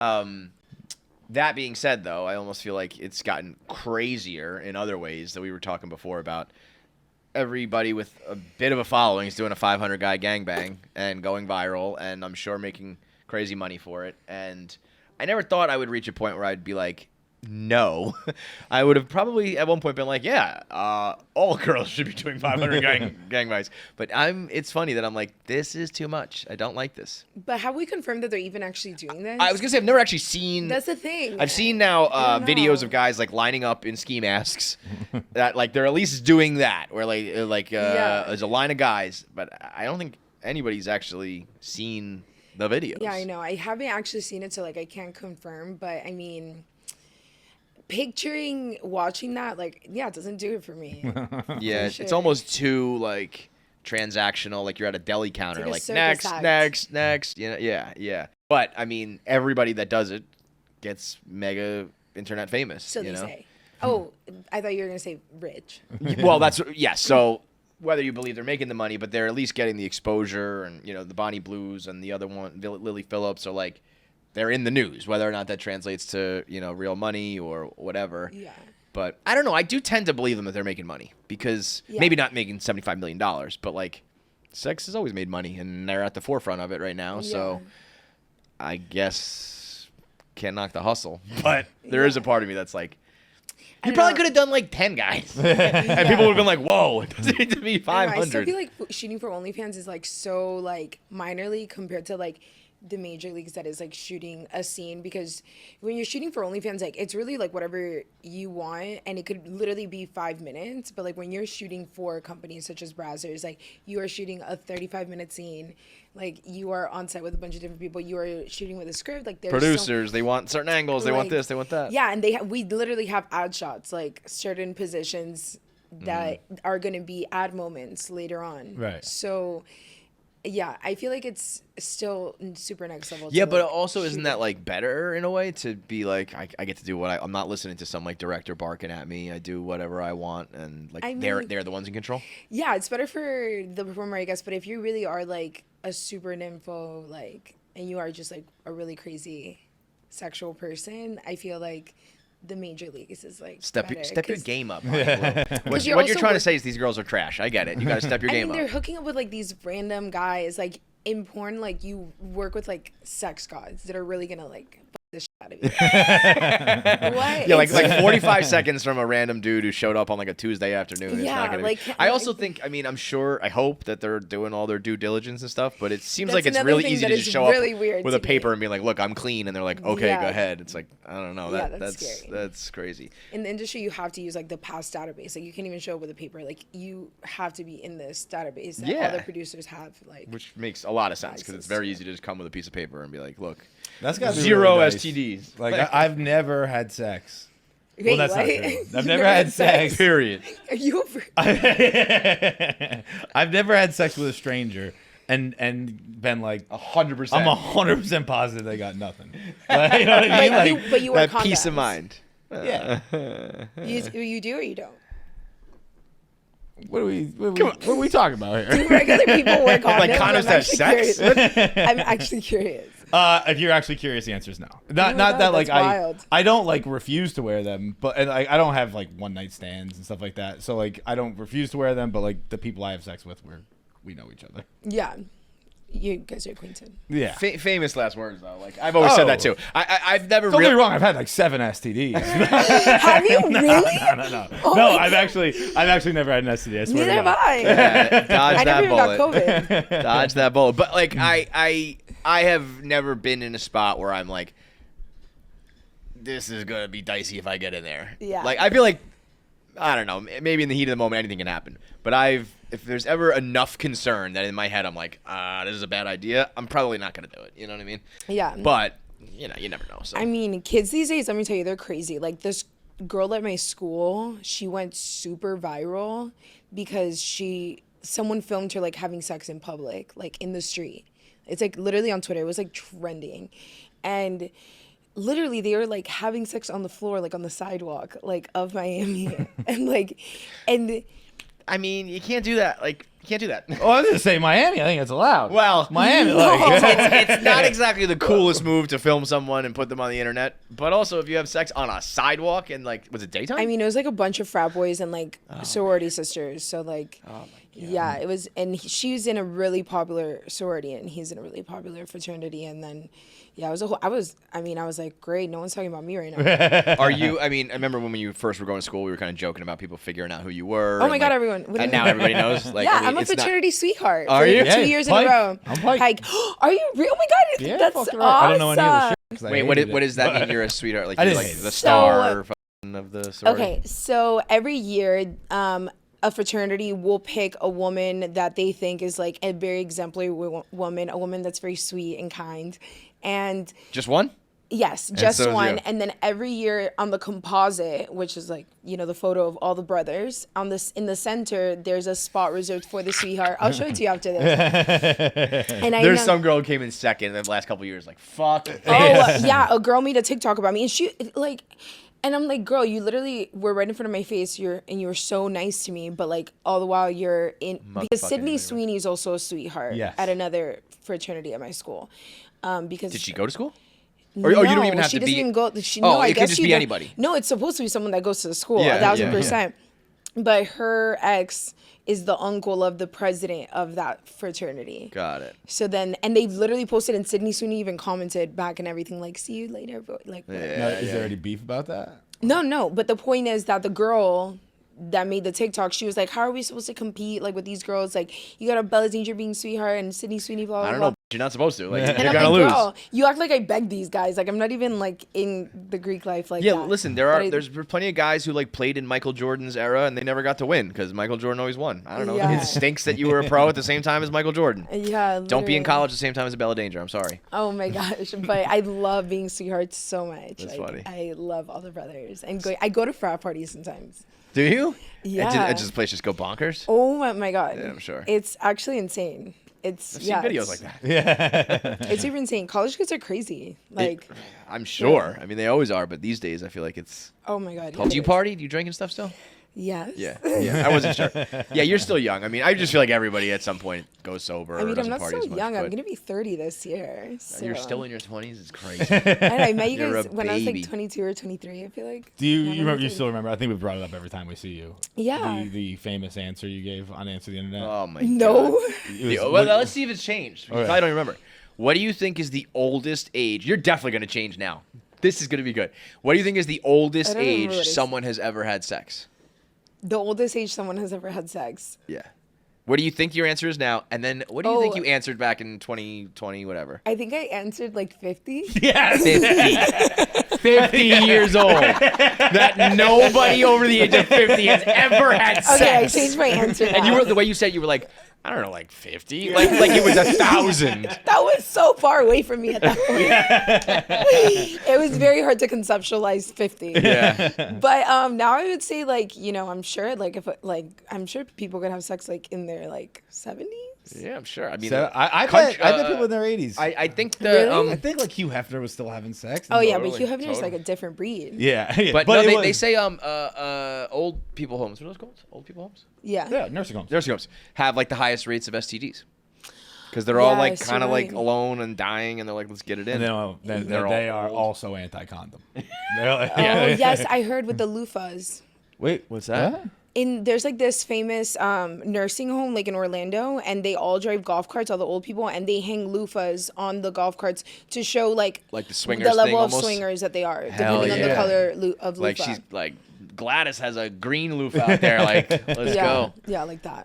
That being said, though, I almost feel like it's gotten crazier in other ways that we were talking before about everybody with a bit of a following is doing a 500 guy gangbang and going viral, and I'm sure making crazy money for it. And I never thought I would reach a point where I'd be like, no. I would have probably at one point been like, yeah, all girls should be doing 500 gangbangs. But it's funny that I'm like, this is too much. I don't like this. But have we confirmed that they're even actually doing this? I was gonna say I've never actually seen. That's the thing. I've seen now videos of guys like lining up in ski masks. That like they're at least doing that, where there's a line of guys. But I don't think anybody's actually seen the videos. Yeah, I know. I haven't actually seen it, so like I can't confirm. But I mean, watching that, like, yeah, it doesn't do it for me. Yeah, For sure. it's almost too like transactional. Like you're at a deli counter, It's like like a circus act. next. You know, yeah. But I mean, everybody that does it gets mega internet famous. So you they know? say. Oh, I thought you were gonna say rich. Well, that's yes. So whether you believe they're making the money, but they're at least getting the exposure, and the Bonnie Blues and the other one, Lily Phillips, are like they're in the news. Whether or not that translates to real money or whatever. Yeah. But I don't know. I do tend to believe them that they're making money because maybe not making $75 million, but like sex has always made money, and they're at the forefront of it right now. Yeah. So I guess can't knock the hustle, but there is a part of me that's like, you probably could have done like 10 guys, and people would have been like, "Whoa, it doesn't need to be 500." I still feel like shooting for OnlyFans is like so like minorly compared to like the major leagues that is like shooting a scene, because when you're shooting for OnlyFans, like it's really like whatever you want, and it could literally be 5 minutes. But like when you're shooting for companies such as Brazzers, like you are shooting a 35-minute scene, like you are on set with a bunch of different people, you are shooting with a script, like there's Producers, they want certain angles, they want like, this, they want that. Yeah, and we literally have ad shots, like certain positions that are going to be ad moments later on. Right. So yeah, I feel like it's still super next level. Yeah, to, but like, also isn't shoot that it. like better in a way to be like I get to do what I'm not listening to some like director barking at me. I do whatever I want, and like I they're mean- the ones in control. Yeah, it's better for the performer, I guess. But if you really are like a super nympho, like, and you are just like a really crazy sexual person, I feel like the major leagues is like Step better, your 'cause- game up. What you're you're also trying to work- say is these girls are trash. I get it. You got to step your I game mean, they're up. hooking up with like these random guys. Like in porn, like you work with like sex gods that are really gonna like fuck the shit out of you. What? Yeah, like It's- 45 seconds from a random dude who showed up on like a Tuesday afternoon. It's Yeah, not gonna like, be. I also think, I mean, I'm sure, I hope that they're doing all their due diligence and stuff, but it seems That's like it's another really thing easy that to is just show really up weird with to a paper me. and be like, look, I'm clean, and they're like, okay, Yeah. go ahead. It's like, I don't know. Yeah, That's scary. that's crazy. In the industry, you have to use like the past database. Like you can't even show up with a paper. Like you have to be in this database that Yeah. other producers have. Like Which makes a lot of sense because it's Access very to. easy to just come with a piece of paper and be like, look, That's got zero really nice. STDs. Like I've never had sex. wait, Well, that's not what? true. You've I've never had sex. Period. Are you over? I've never had sex with a stranger and been like 100%. I'm 100% positive they got nothing. Like, you know what I mean? But Like, you wear That peace of condoms. mind. yeah. You do or you don't? What are we talking about here? Do regular people wear condoms? Like condoms I'm to have actually sex? curious. I'm actually curious. If you're actually curious, the answer is no. Not God, that like that's wild. I don't like refuse to wear them, but and I don't have like one night stands and stuff like that. So like I don't refuse to wear them, but like the people I have sex with, we know each other. Yeah, you guys are acquainted. Yeah. Famous last words though. Like I've always said that too. I've never Don't get really. me wrong. I've had like 7 STDs. Have you really? No. Oh No, my I've actually never had an STD. I swear Neither to have God. I. Dodge I that never even got bullet. COVID. Dodge that bullet. But like I have never been in a spot where I'm like, this is gonna be dicey if I get in there. Yeah. Like I feel like I don't know. Maybe in the heat of the moment anything can happen. But if there's ever enough concern that in my head I'm like, this is a bad idea, I'm probably not gonna do it. You know what I mean? Yeah. But you never know. So I mean, kids these days, let me tell you, they're crazy. Like this girl at my school, she went super viral because someone filmed her like having sex in public, like in the street. It's like literally on Twitter. It was like trending. And literally they were like having sex on the floor, like on the sidewalk, like of Miami. and I mean, you can't do that. Like, you can't do that. Oh, I was gonna say Miami. I think it's allowed. Well, Miami. it's not exactly the coolest move to film someone and put them on the internet. But also, if you have sex on a sidewalk and like, was it daytime? I mean, it was like a bunch of frat boys and like sorority sisters. So like, oh my God. yeah, it was. And she's in a really popular sorority, and he's in a really popular fraternity. And then, yeah, it was a whole. I was like, great, no one's talking about me right now. Are you? I mean, I remember when you first were going to school, we were kind of joking about people figuring out who you were. Oh my and, God, like, everyone! What do And you now mean? everybody knows. Like, Yeah, I mean, I'm a it's not- fraternity sweetheart. Are for you? Yeah, 2 years Pike. in a row. I'm Pike. Pike. Are you real? Oh my God, Yeah, that's fucking awesome. right. I don't know any of the shit. 'Cause I Wait, hated what it. does that mean? You're a sweetheart, like I you're didn't like hate the it. star of the sorority. Okay, so every year, a fraternity will pick a woman that they think is like a very exemplary woman, a woman that's very sweet and kind, and Just one? yes, just so is one. you. And then every year on the composite, which is like, you know, the photo of all the brothers, on this in the center, there's a spot reserved for the sweetheart. I'll show it to you after this. And I There's know- some girl who came in second in the last couple of years. Like, fuck. Oh yeah, a girl made a TikTok about me, and she like, and I'm like, girl, you literally were right in front of my face. You were so nice to me, but like all the while you're in because Motherfucking Sydney nigga. Sweeney is also a sweetheart Yes. at another fraternity at my school. Because Did she go to school? No, Or, oh, you don't even have she to doesn't be. even go. She, Oh, no, I it could guess just she be don't- anybody. No, it's supposed to be someone that goes to the school. Yeah, 1,000%. But her ex is the uncle of the president of that fraternity. Got it. So then, and they literally posted, and Sydney Sweeney even commented back and everything, like, "See you later," but like, whatever. Now, is there any beef about that? No. But the point is that the girl that made the TikTok, she was like, "How are we supposed to compete like with these girls? Like, you got a Bella's Danger being sweetheart and Sydney Sweeney, blah blah I don't blah." know. You're not supposed to. Like, And you're I'm gonna like, lose. girl, you act like I beg these guys. Like, I'm not even like in the Greek life like Yeah, that. listen. There's plenty of guys who like played in Michael Jordan's era and they never got to win because Michael Jordan always won. I don't know. Yeah. It stinks that you were a pro at the same time as Michael Jordan. Yeah. Don't be in literally. college at the same time as Abella Danger. I'm sorry. Oh my gosh, but I love being sweethearts so much. That's like, funny. I love all the brothers, and I go to frat parties sometimes. Do you? Yeah. And just place just go bonkers. Oh my god. Yeah, I'm sure. It's actually insane. It's I've seen videos like that. It's super insane. College kids are crazy. Like, I'm sure. I mean, they always are, but these days I feel like it's. oh my god. Do you party? Do you drink and stuff still? Yes. Yeah. I wasn't sure. Yeah, you're still young. I mean, I just feel like everybody at some point goes sober. I mean, or I'm doesn't not party so as much, young. I'm but gonna be 30 this year. So. You're still in your 20s. It's crazy. I met you You're guys a when I was baby. like 22 or 23. I feel like. Do you Now remember? I'm You 30. still remember? I think we brought it up every time we see you. Yeah. The famous answer you gave on Answer the Internet. Oh my No. god. It was- Well, let's see if it's changed. You Okay. probably don't remember. What do you think is the oldest age? You're definitely going to change now. This is going to be good. What do you think is the oldest I don't remember what age it is. someone has ever had sex? The oldest age someone has ever had sex. Yeah. What do you think your answer is now? And then what do you think Oh. you answered back in 2020, whatever? I think I answered like 50. Yes. 50. 50 years old. That nobody over the age of 50 has ever had sex. Okay, I changed my answer. And you now. were the way you said it, you were like, I don't know, like 50, like it was 1,000. That was so far away from me at that point. It was very hard to conceptualize 50. Yeah. But now I would say like, you know, I'm sure like if like I'm sure people could have sex like in their like 70s. Yeah, I'm sure. I mean, So I country- bet people in their 80s. I think the Really? I think like Hugh Hefner was still having sex. Oh yeah, Totally, but Hugh Hefner's like totally. a different breed. Yeah. But no, it they was- say old people homes. What are those called? Old people homes? Yeah. Yeah, nursing homes. Nursing homes have like the highest rates of STDs because they're all like Yes, kind of you're like right. alone and dying, and they're like, let's get it in. And then They're they all are old. also anti-condom. They're like, Oh yes, I heard with the loofahs. Wait, What's that? There's like this famous nursing home like in Orlando, and they all drive golf carts, all the old people, and they hang loofahs on the golf carts to show like Like the swingers the level thing of almost? swingers that they are, Hell depending on the yeah. color of loofah. Like she's like Gladys has a green loofah out there. Like, let's yeah, go. yeah, like that.